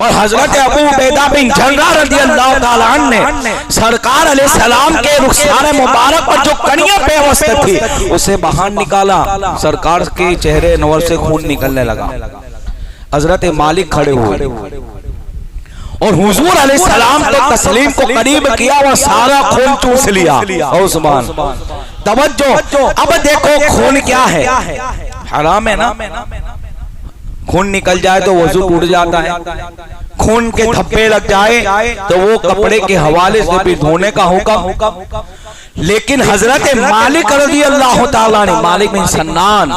اور حضرت ابو عبیدہ بن جرح رضی اللہ تعالیٰ عنہ نے سرکار علیہ السلام کے رخسار مبارک پر جو کنیاں پیوست تھی اسے باہر نکالا، سرکار کے چہرے انور سے خون نکلنے لگا۔ حضرت مالک کھڑے ہوئے اور حضور علیہ السلام کو تسلیم کو قریب کیا اور سارا خون چوس لیا۔ او سبحان، توجہ، اب دیکھو خون کیا ہے، حرام ہے نا، خون نکل جائے تو وضو ٹوٹ جاتا ہے، خون کے دھبے لگ جائے تو وہ کپڑے کے حوالے سے بھی دھونے کا حکم۔ لیکن حضرت مالک رضی اللہ تعالیٰ نے، مالک بن سنان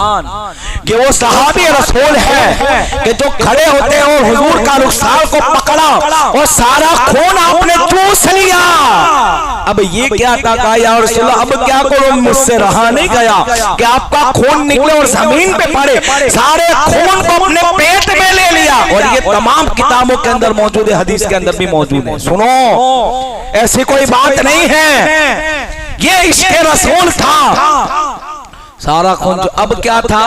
کہ وہ صحابی رسول ہے کہ جو کھڑے ہوتے ہیں اور حضور کا رخسار کو پکڑا اور سارا خون آپ نے چوس لیا۔ اب یہ کیا تھا، کہا یا رسول اللہ اب کیا کروں، مجھ سے رہا نہیں گیا کہ آپ کا خون نکلے اور زمین پہ پڑے، سارے خون کو اپنے پیٹ میں لے لیا۔ اور یہ تمام کتابوں کے اندر موجود ہے، حدیث کے اندر بھی موجود ہے۔ سنو، ایسی کوئی بات نہیں ہے، یہ عشق رسول تھا، سارا خون۔ اب کیا تھا،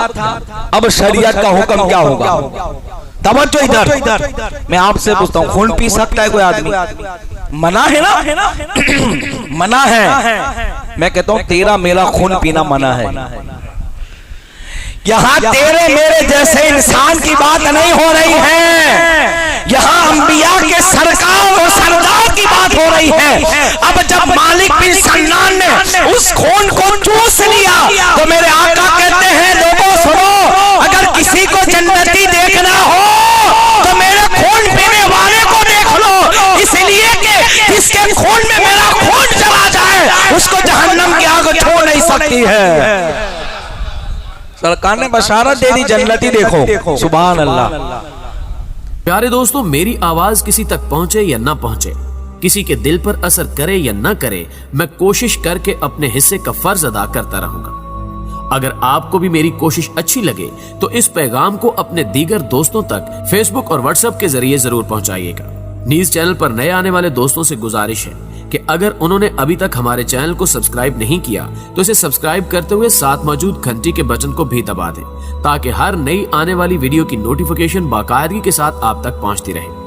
اب شریعت کا حکم کیا ہوگا؟ توجہ ادھر، میں آپ سے پوچھتا ہوں، خون پی سکتا ہے کوئی آدمی؟ منع ہے نا، منع ہے۔ میں کہتا ہوں تیرا میرا خون پینا منع ہے۔ یہاں تیرے میرے جیسے انسان کی بات نہیں ہو رہی ہے، یہاں انبیاء کے سرکار اور سردار کی بات ہو رہی ہے۔ اب جب مالک بن سنان نے اس خون کو چوس لیا تو میرے آقا کہتے ہیں لوگوں سنو، اگر کسی کو جنتی دیکھنا ہو تو میرے خون پینے والے کو دیکھ لو، اس لیے کہ جس کے خون میں میرا خون چلا جائے اس کو جہنم کی آگ چھو نہیں سکتی ہے۔ سرکار نے بشارت دے دی، جنتی دیکھو، سبحان اللہ۔ پیارے دوستو، میری آواز کسی تک پہنچے یا نہ پہنچے، کسی کے دل پر اثر کرے یا نہ کرے، میں کوشش کر کے اپنے حصے کا فرض ادا کرتا رہوں گا۔ اگر آپ کو بھی میری کوشش اچھی لگے تو اس پیغام کو اپنے دیگر دوستوں تک فیس بک اور واٹس ایپ کے ذریعے ضرور پہنچائیے گا۔ نیز چینل پر نئے آنے والے دوستوں سے گزارش ہے کہ اگر انہوں نے ابھی تک ہمارے چینل کو سبسکرائب نہیں کیا تو اسے سبسکرائب کرتے ہوئے ساتھ موجود گھنٹی کے بٹن کو بھی دبا دیں تاکہ ہر نئی آنے والی ویڈیو کی نوٹیفیکیشن باقاعدگی کے ساتھ آپ تک پہنچتی رہے۔